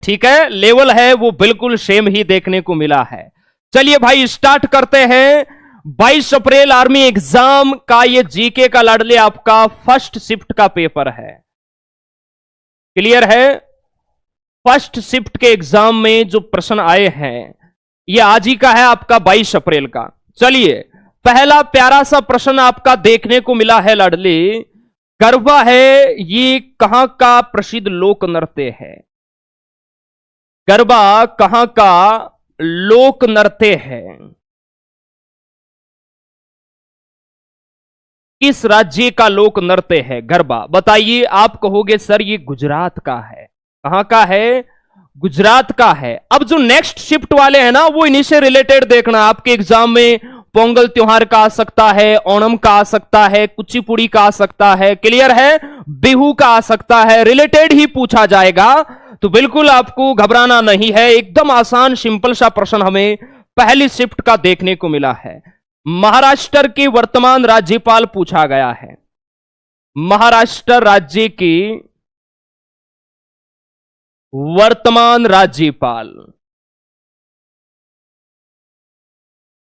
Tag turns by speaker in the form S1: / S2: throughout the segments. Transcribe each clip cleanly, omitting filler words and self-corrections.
S1: ठीक है, लेवल है वो बिल्कुल सेम ही देखने को मिला है। चलिए भाई स्टार्ट करते हैं। 22 अप्रैल आर्मी एग्जाम का ये जीके का लाडले आपका फर्स्ट शिफ्ट का पेपर है। क्लियर है? फर्स्ट शिफ्ट के एग्जाम में जो प्रश्न आए हैं ये आज ही का है आपका 22 अप्रैल का। चलिए पहला प्यारा सा प्रश्न आपका देखने को मिला है लाडले। गरबा है ये कहां का प्रसिद्ध लोक नृत्य है? गरबा कहां का लोक नृत्य है? किस राज्य का लोक नृत्य है गरबा? बताइए। आप कहोगे सर ये गुजरात का है। कहां का है? गुजरात का है। अब जो नेक्स्ट शिफ्ट वाले हैं ना वो इन्हीं से रिलेटेड देखना। आपके एग्जाम में पोंगल त्योहार का आ सकता है, ओणम का आ सकता है, कुचिपुड़ी का आ सकता है, क्लियर है, बिहू का आ सकता है, रिलेटेड ही पूछा जाएगा। तो बिल्कुल आपको घबराना नहीं है, एकदम आसान सिंपल सा प्रश्न हमें पहली शिफ्ट का देखने को मिला है। महाराष्ट्र के वर्तमान राज्यपाल पूछा गया है। महाराष्ट्र राज्य की वर्तमान राज्यपाल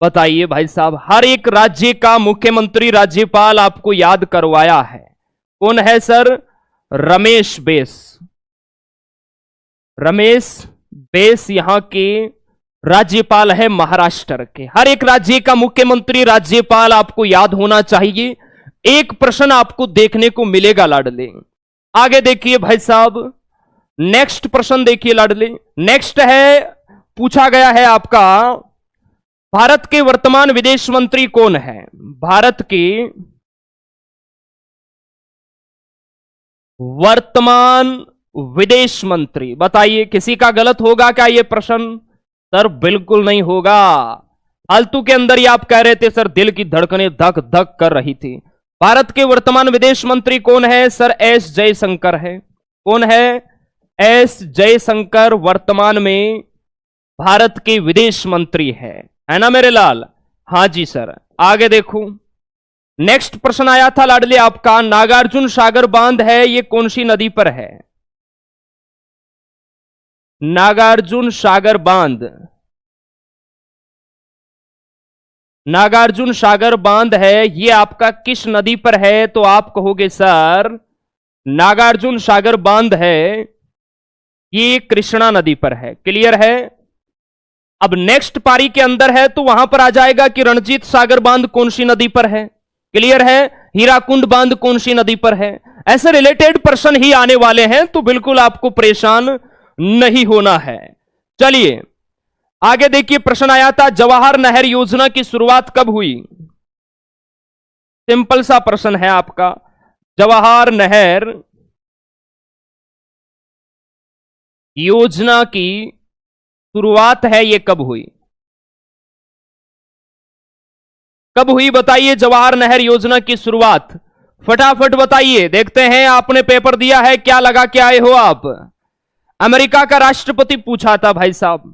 S1: बताइए भाई साहब। हर एक राज्य का मुख्यमंत्री राज्यपाल आपको याद करवाया है। कौन है सर? रमेश बैस। रमेश बैस यहां के राज्यपाल है महाराष्ट्र के। हर एक राज्य का मुख्यमंत्री राज्यपाल आपको याद होना चाहिए। एक प्रश्न आपको देखने को मिलेगा लाडले। आगे देखिए भाई साहब, नेक्स्ट प्रश्न देखिए लाडले। नेक्स्ट है, पूछा गया है आपका भारत के वर्तमान विदेश मंत्री कौन है? भारत के वर्तमान विदेश मंत्री बताइए। किसी का गलत होगा क्या ये प्रश्न? सर बिल्कुल नहीं होगा। फालतू के अंदर ही आप कह रहे थे सर, दिल की धड़कनें धक धक कर रही थी। भारत के वर्तमान विदेश मंत्री कौन है? सर एस जयशंकर है। कौन है? एस जयशंकर वर्तमान में भारत के विदेश मंत्री है ना मेरे लाल? हां जी सर। आगे देखो, नेक्स्ट प्रश्न आया था लाडले आपका, नागार्जुन सागर बांध है ये कौन सी नदी पर है? नागार्जुन सागर बांध, नागार्जुन सागर बांध है ये आपका किस नदी पर है? तो आप कहोगे सर नागार्जुन सागर बांध है ये कृष्णा नदी पर है। क्लियर है? अब नेक्स्ट पारी के अंदर है तो वहां पर आ जाएगा कि रणजीत सागर बांध कौन सी नदी पर है। क्लियर है? हीराकुंड बांध कौन सी नदी पर है। ऐसे रिलेटेड प्रश्न ही आने वाले हैं, तो बिल्कुल आपको परेशान नहीं होना है। चलिए आगे देखिए, प्रश्न आया था जवाहर नहर योजना की शुरुआत कब हुई? सिंपल सा प्रश्न है आपका, जवाहर नहर योजना की शुरुआत है ये कब हुई? कब हुई बताइए जवाहर नहर योजना की शुरुआत? फटाफट बताइए, देखते हैं। आपने पेपर दिया है, क्या लगा के आए हो आप? अमेरिका का राष्ट्रपति पूछा था भाई साहब।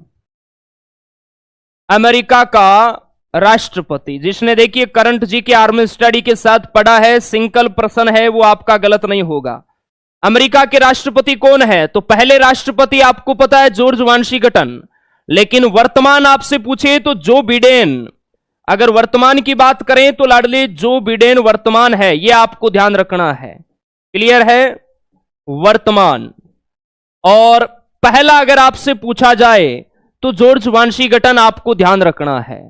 S1: अमेरिका का राष्ट्रपति, जिसने देखिए करंट जी के आर्मी स्टडी के साथ पढ़ा है, सिंगल प्रश्न है वो आपका गलत नहीं होगा। अमेरिका के राष्ट्रपति कौन है? तो पहले राष्ट्रपति आपको पता है जॉर्ज वाशिंगटन, लेकिन वर्तमान आपसे पूछे तो जो बिडेन। अगर वर्तमान की बात करें तो लाडले जो बिडेन वर्तमान है, यह आपको ध्यान रखना है। क्लियर है? वर्तमान। और पहला अगर आपसे पूछा जाए तो जॉर्ज वाशिंगटन आपको ध्यान रखना है।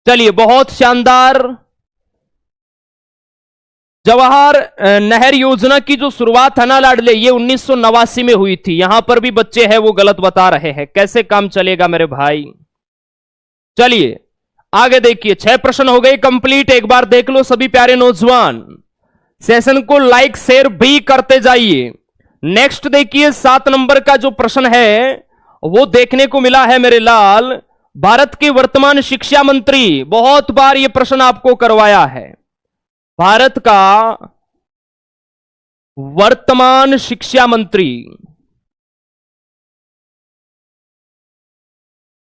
S1: चलिए बहुत शानदार। जवाहर नहर योजना की जो शुरुआत है ना लाडले, ये 1989 में हुई थी। यहां पर भी बच्चे हैं वो गलत बता रहे हैं, कैसे काम चलेगा मेरे भाई। चलिए आगे देखिए, 6 प्रश्न हो गए कंप्लीट। एक बार देख लो सभी प्यारे नौजवान, सेशन को लाइक शेयर भी करते जाइए। नेक्स्ट देखिए, 7 नंबर का जो प्रश्न है वो देखने को मिला है मेरे लाल, भारत के वर्तमान शिक्षा मंत्री। बहुत बार ये प्रश्न आपको करवाया है। भारत का वर्तमान शिक्षा मंत्री,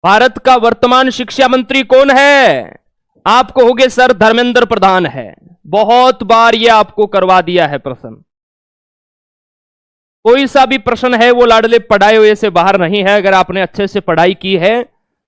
S1: भारत का वर्तमान शिक्षा मंत्री कौन है? आप कहोगे सर धर्मेंद्र प्रधान है। बहुत बार यह आपको करवा दिया है प्रश्न। कोई सा भी प्रश्न है वो लाडले पढ़ाए हुए से बाहर नहीं है। अगर आपने अच्छे से पढ़ाई की है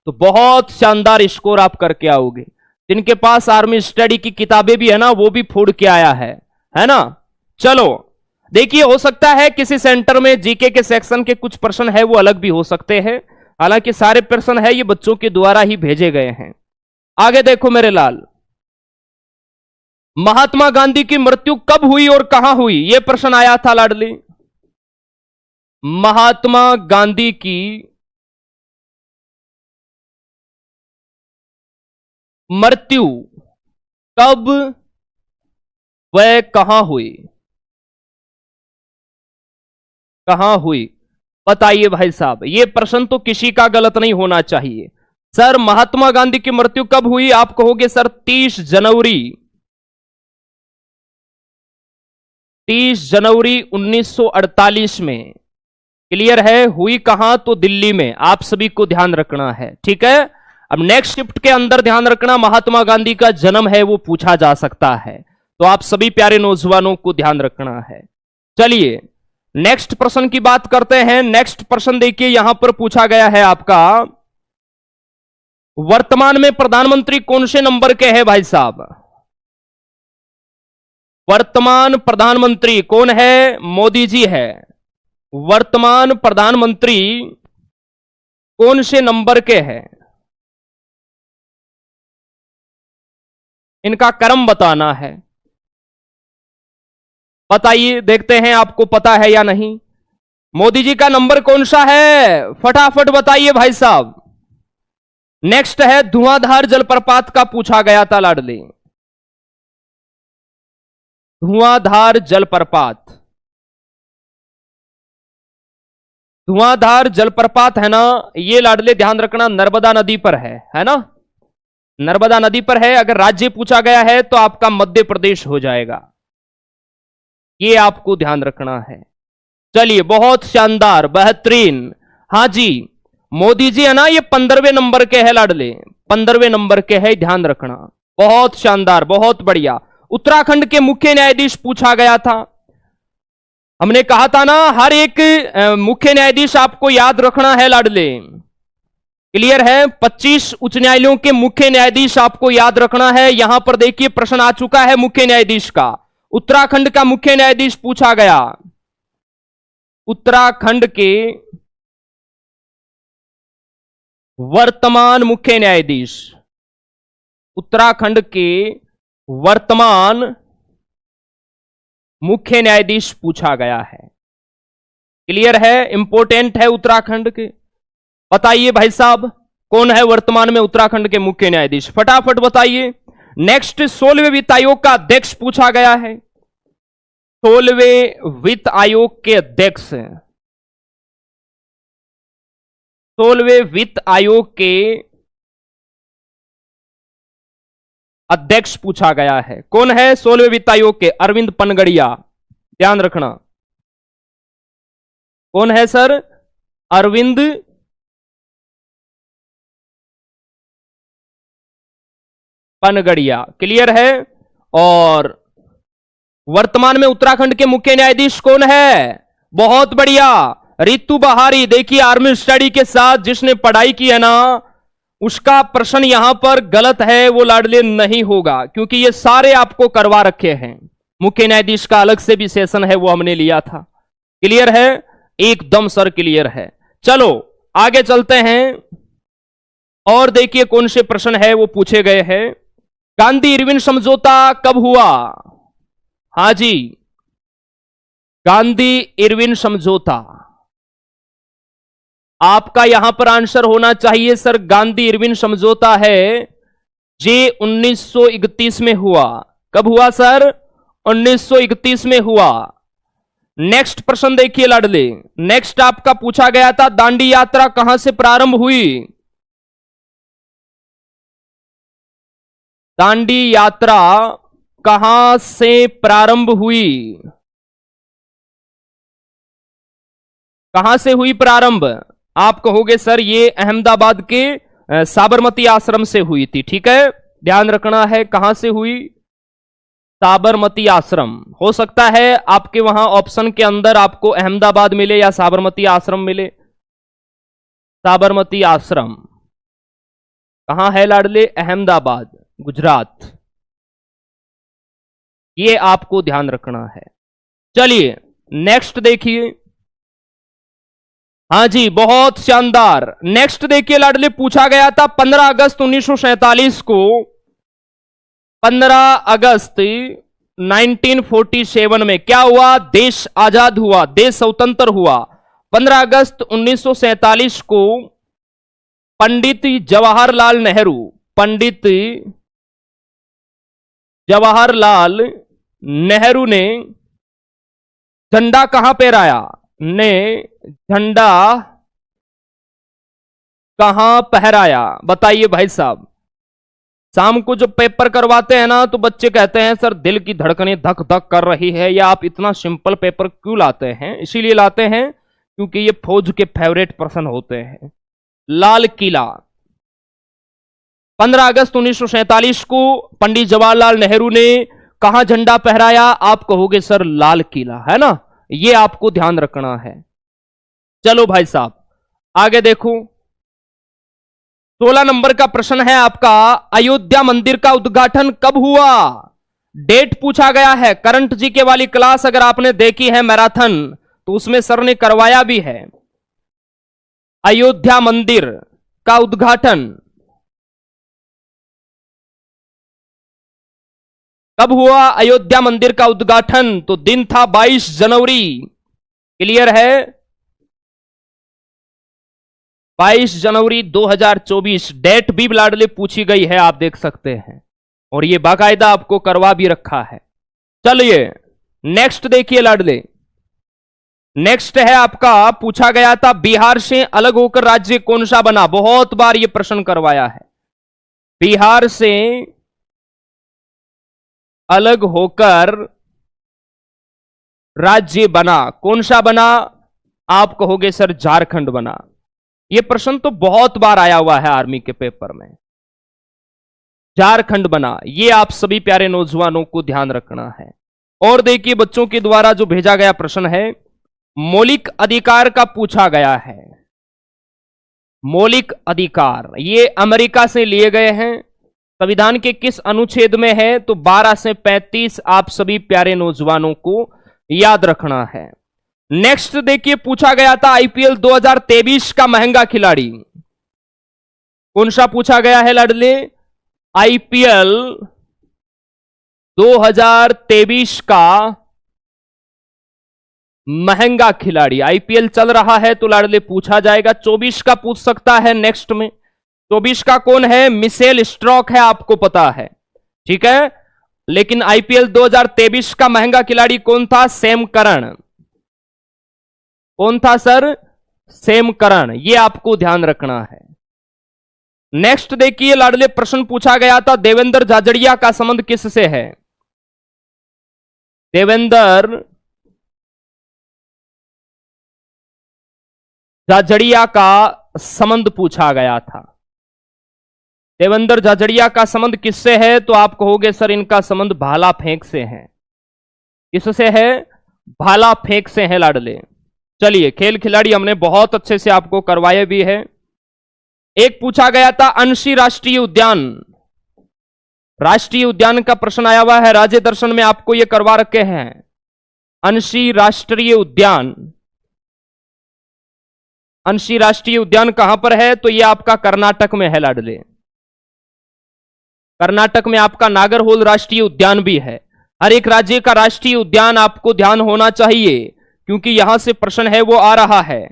S1: तो बहुत शानदार स्कोर आप करके आओगे। जिनके पास आर्मी स्टडी की किताबें भी है ना, वो भी फोड़ के आया है ना। चलो देखिए, हो सकता है किसी सेंटर में जीके के सेक्शन के कुछ प्रश्न है वो अलग भी हो सकते हैं, हालांकि सारे प्रश्न है ये बच्चों के द्वारा ही भेजे गए हैं। आगे देखो मेरे लाल, महात्मा गांधी की मृत्यु कब हुई और कहां हुई, यह प्रश्न आया था लाडली। महात्मा गांधी की मृत्यु कब वह कहां हुई, कहां हुई बताइए भाई साहब। यह प्रश्न तो किसी का गलत नहीं होना चाहिए। सर महात्मा गांधी की मृत्यु कब हुई, आप कहोगे सर 30 जनवरी 1948 में। क्लियर है, हुई कहां, तो दिल्ली में। आप सभी को ध्यान रखना है, ठीक है। अब नेक्स्ट शिफ्ट के अंदर ध्यान रखना, महात्मा गांधी का जन्म है वो पूछा जा सकता है, तो आप सभी प्यारे नौजवानों को ध्यान रखना है। चलिए नेक्स्ट प्रश्न की बात करते हैं। नेक्स्ट प्रश्न देखिए, यहां पर पूछा गया है आपका, वर्तमान में प्रधानमंत्री कौन से नंबर के हैं भाई साहब। वर्तमान प्रधानमंत्री कौन है, मोदी जी है। वर्तमान प्रधानमंत्री कौन से नंबर के हैं, इनका क्रम बताना है। बताइए, देखते हैं आपको पता है या नहीं। मोदी जी का नंबर कौन सा है, फटाफट बताइए भाई साहब। नेक्स्ट है धुआंधार जलप्रपात का पूछा गया था लाडली। धुआंधार जलप्रपात, धुआंधार जलप्रपात है ना, ये लाडले ध्यान रखना नर्मदा नदी पर है ना, नर्मदा नदी पर है। अगर राज्य पूछा गया है तो आपका मध्य प्रदेश हो जाएगा, ये आपको ध्यान रखना है। चलिए बहुत शानदार, बेहतरीन। हां जी, मोदी जी है ना, ये 15वें नंबर के है लाडले, 15वें नंबर के है, ध्यान रखना। बहुत शानदार, बहुत बढ़िया। उत्तराखंड के मुख्य न्यायाधीश पूछा गया था। हमने कहा था ना, हर एक मुख्य न्यायाधीश आपको याद रखना है लाडले। क्लियर है, 25 उच्च न्यायालयों के मुख्य न्यायाधीश आपको याद रखना है। यहां पर देखिए प्रश्न आ चुका है मुख्य न्यायाधीश का। उत्तराखंड का मुख्य न्यायाधीश पूछा गया, उत्तराखंड के वर्तमान मुख्य न्यायाधीश, उत्तराखंड के वर्तमान मुख्य न्यायाधीश पूछा गया है। क्लियर है, इंपॉर्टेंट है उत्तराखंड के। बताइए भाई साहब, कौन है वर्तमान में उत्तराखंड के मुख्य न्यायाधीश, फटाफट बताइए। नेक्स्ट 16वें वित्त आयोग का अध्यक्ष पूछा गया है। 16वें वित्त आयोग के अध्यक्ष, 16वें वित्त आयोग के अध्यक्ष पूछा गया है। कौन है 16वें वित्त आयोग के, अरविंद पनगड़िया, ध्यान रखना। कौन है सर, अरविंद पनगड़िया। क्लियर है। और वर्तमान में उत्तराखंड के मुख्य न्यायाधीश कौन है, बहुत बढ़िया, रितु बहारी। देखिए आर्मी स्टडी के साथ जिसने पढ़ाई की है ना, उसका प्रश्न यहां पर गलत है, वो लाडले नहीं होगा, क्योंकि ये सारे आपको करवा रखे हैं। मुख्य न्यायाधीश का अलग से भी सेशन है, वो हमने लिया था। क्लियर है, एकदम सर क्लियर है। चलो आगे चलते हैं और देखिए कौन से प्रश्न है वो पूछे गए हैं। गांधी इरविन समझौता कब हुआ, हां जी, गांधी इरविन समझौता। आपका यहां पर आंसर होना चाहिए सर, गांधी इरविन समझौता है जे 1931 में हुआ। कब हुआ सर, 1931 में हुआ। नेक्स्ट प्रश्न देखिए लाडले, नेक्स्ट आपका पूछा गया था दांडी यात्रा कहां से प्रारंभ हुई। दांडी यात्रा कहां से प्रारंभ हुई, कहां से हुई प्रारंभ। आप कहोगे सर ये अहमदाबाद के साबरमती आश्रम से हुई थी। ठीक है, ध्यान रखना है कहां से हुई, साबरमती आश्रम। हो सकता है आपके वहां ऑप्शन के अंदर आपको अहमदाबाद मिले या साबरमती आश्रम मिले। साबरमती आश्रम कहां है लाडले? अहमदाबाद, गुजरात। ये आपको ध्यान रखना है। चलिए नेक्स्ट देखिए। हाँ जी, बहुत शानदार। नेक्स्ट देखिए लाडले, पूछा गया था 15 अगस्त 1947 को, 15 अगस्त 1947 में क्या हुआ? देश आजाद हुआ, देश स्वतंत्र हुआ। 15 अगस्त 1947 को पंडित जवाहरलाल नेहरू, पंडित जवाहरलाल नेहरू ने झंडा कहां फहराया? ने झंडा कहां फहराया? बताइए भाई साहब। शाम को जब पेपर करवाते हैं ना तो बच्चे कहते हैं सर दिल की धड़कनें धक धक कर रही है, या आप इतना सिंपल पेपर क्यों लाते हैं? इसीलिए लाते हैं क्योंकि ये फौज के फेवरेट पर्सन होते हैं। लाल किला, 15 अगस्त 1947 को पंडित जवाहरलाल नेहरू ने कहां झंडा फहराया? आप कहोगे सर लाल किला, है ना? ये आपको ध्यान रखना है। चलो भाई साहब आगे देखो। 16 नंबर का प्रश्न है आपका, अयोध्या मंदिर का उद्घाटन कब हुआ? डेट पूछा गया है। करंट जीके वाली क्लास अगर आपने देखी है मैराथन, तो उसमें सर ने करवाया भी है। अयोध्या मंदिर का उद्घाटन कब हुआ? अयोध्या मंदिर का उद्घाटन तो दिन था 22 जनवरी। क्लियर है? 22 जनवरी 2024 डेट भी लाडले पूछी गई है, आप देख सकते हैं, और ये बाकायदा आपको करवा भी रखा है। चलिए नेक्स्ट देखिए लाडले। नेक्स्ट है आपका, पूछा गया था बिहार से अलग होकर राज्य कौन सा बना? बहुत बार ये प्रश्न करवाया है। बिहार से अलग होकर राज्य बना, कौन सा बना? आप कहोगे सर झारखंड बना। यह प्रश्न तो बहुत बार आया हुआ है आर्मी के पेपर में। झारखंड बना, यह आप सभी प्यारे नौजवानों को ध्यान रखना है। और देखिए बच्चों के द्वारा जो भेजा गया प्रश्न है, मौलिक अधिकार का पूछा गया है। मौलिक अधिकार ये अमेरिका से लिए गए हैं। संविधान के किस अनुच्छेद में है? तो 12 से 35 आप सभी प्यारे नौजवानों को याद रखना है। नेक्स्ट देखिए, पूछा गया था आईपीएल 2023 का महंगा खिलाड़ी कौन सा पूछा गया है लाडले? आईपीएल 2023 का महंगा खिलाड़ी। आईपीएल चल रहा है तो लाडले पूछा जाएगा। 24 का पूछ सकता है नेक्स्ट में। 24 का कौन है? मिशेल स्ट्रॉक है, आपको पता है, ठीक है। लेकिन आईपीएल 2023 का महंगा खिलाड़ी कौन था? Sam Curran. कौन था सर? Sam Curran. ये आपको ध्यान रखना है। नेक्स्ट देखिए लाडले, प्रश्न पूछा गया था देवेंद्र झाझड़िया का संबंध किससे है? देवेंद्र झाझड़िया का संबंध पूछा गया था। देवेंद्र झाझड़िया का संबंध किससे है? तो आप कहोगे सर इनका संबंध भाला फेंक से है। किससे है? भाला फेंक से है लाडले। चलिए, खेल खिलाड़ी हमने बहुत अच्छे से आपको करवाए भी है। एक पूछा गया था अंशी राष्ट्रीय उद्यान। राष्ट्रीय उद्यान का प्रश्न आया हुआ है, राज्य दर्शन में आपको यह करवा रखे हैं। अंशी राष्ट्रीय उद्यान, अंशी राष्ट्रीय उद्यान कहां पर है? तो यह आपका कर्नाटक में है लाडले। कर्नाटक में आपका नागरहोल राष्ट्रीय उद्यान भी है। हर एक राज्य का राष्ट्रीय उद्यान आपको ध्यान होना चाहिए, क्योंकि यहां से प्रश्न है वो आ रहा है।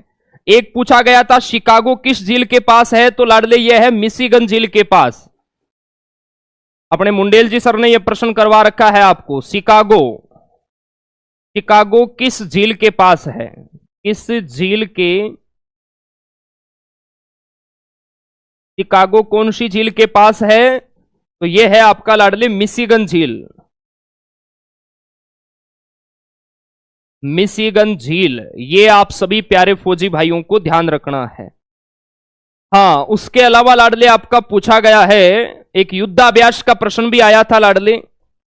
S1: एक पूछा गया था शिकागो किस झील के पास है? तो लाडले यह है मिशिगन झील के पास। अपने मुंडेल जी सर ने यह प्रश्न करवा रखा है आपको। शिकागो, शिकागो किस झील के पास है? किस झील के, शिकागो कौन सी झील के पास है? तो यह है आपका लाडले मिशिगन झील। मिशिगन झील, ये आप सभी प्यारे फौजी भाइयों को ध्यान रखना है। हाँ, उसके अलावा लाडले आपका पूछा गया है, एक युद्धाभ्यास का प्रश्न भी आया था लाडले।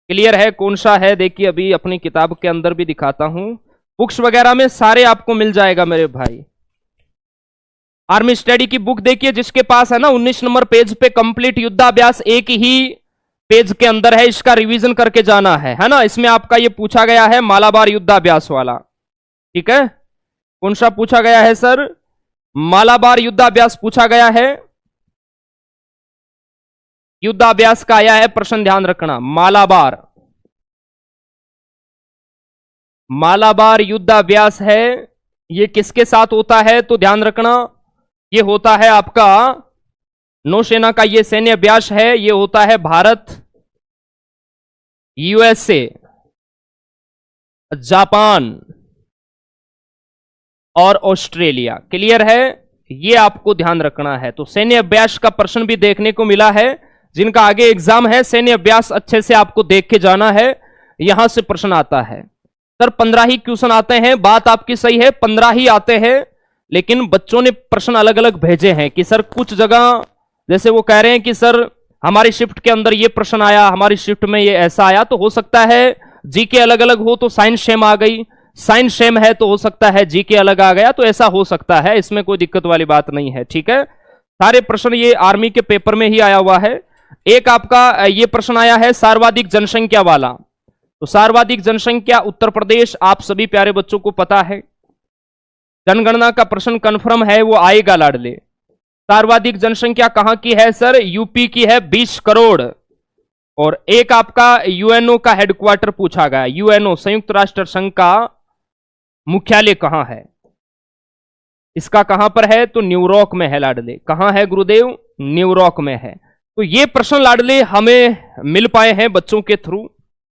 S1: क्लियर है? कौन सा है देखिए, अभी अपनी किताब के अंदर भी दिखाता हूं, बुक्स वगैरह में सारे आपको मिल जाएगा मेरे भाई। आर्मी स्टडी की बुक देखिए, जिसके पास है ना 19 नंबर पेज पे कंप्लीट युद्धाभ्यास एक ही पेज के अंदर है, इसका रिवीजन करके जाना है ना। इसमें आपका ये पूछा गया है मालाबार युद्धाभ्यास वाला, ठीक है? कौन सा पूछा गया है सर? मालाबार युद्धाभ्यास पूछा गया है। युद्धाभ्यास का आया है प्रश्न, ध्यान रखना। मालाबार युद्धाभ्यास है, ये किसके साथ होता है? तो ध्यान रखना, ये होता है आपका नौसेना का ये सैन्य अभ्यास है, ये होता है भारत, यूएसए, जापान और ऑस्ट्रेलिया। क्लियर है? ये आपको ध्यान रखना है। तो सैन्य अभ्यास का प्रश्न भी देखने को मिला है। जिनका आगे एग्जाम है, सैन्य अभ्यास अच्छे से आपको देख के जाना है, यहां से प्रश्न आता है। सर 15 ही क्वेश्चन आते हैं, बात आपकी सही है, 15 ही आते हैं, लेकिन बच्चों ने प्रश्न अलग अलग भेजे हैं कि सर कुछ जगह जैसे वो कह रहे हैं कि सर हमारी शिफ्ट के अंदर ये प्रश्न आया, हमारी शिफ्ट में ये ऐसा आया। तो हो सकता है जीके अलग अलग हो तो साइंस सेम आ गई, साइंस सेम है तो हो सकता है जीके अलग आ गया, तो ऐसा हो सकता है, इसमें कोई दिक्कत वाली बात नहीं है, ठीक है? सारे प्रश्न ये आर्मी के पेपर में ही आया हुआ है। एक आपका ये प्रश्न आया है सर्वाधिक जनसंख्या वाला। तो सर्वाधिक जनसंख्या उत्तर प्रदेश, आप सभी प्यारे बच्चों को पता है। जनगणना का प्रश्न कंफर्म है, वो आएगा लाडले। सर्वाधिक जनसंख्या कहां की है सर? यूपी की है, 20 करोड़। और एक आपका यूएनओ का हेडक्वार्टर पूछा गया। यूएनओ संयुक्त राष्ट्र संघ का मुख्यालय कहां है? इसका कहां पर है? तो न्यूयॉर्क में है लाडले। कहां है गुरुदेव? न्यूयॉर्क में है। तो ये प्रश्न लाडले हमें मिल पाए हैं बच्चों के थ्रू।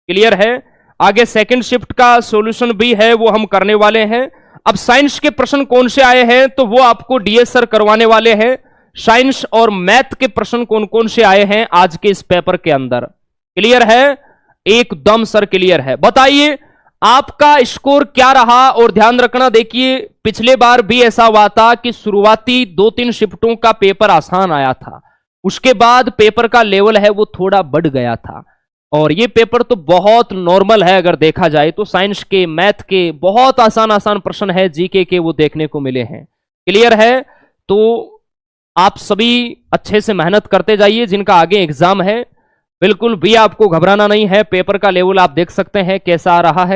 S1: क्लियर है? आगे सेकंड शिफ्ट का सॉल्यूशन भी है, वो हम करने वाले हैं। अब साइंस के प्रश्न कौन से आए हैं, तो वो आपको डीएस सर करवाने वाले हैं। साइंस और मैथ के प्रश्न कौन कौन से आए हैं आज के इस पेपर के अंदर। क्लियर है? एकदम सर क्लियर है। बताइए आपका स्कोर क्या रहा? और ध्यान रखना, देखिए पिछले बार भी ऐसा हुआ था कि शुरुआती 2-3 शिफ्टों का पेपर आसान आया था, उसके बाद पेपर का लेवल है वो थोड़ा बढ़ गया था। और ये पेपर तो बहुत नॉर्मल है, अगर देखा जाए तो साइंस के, मैथ के बहुत आसान आसान प्रश्न है, जीके के वो देखने को मिले हैं। क्लियर है? तो आप सभी अच्छे से मेहनत करते जाइए, जिनका आगे एग्जाम है। बिल्कुल भी आपको घबराना नहीं है, पेपर का लेवल आप देख सकते हैं कैसा आ रहा है।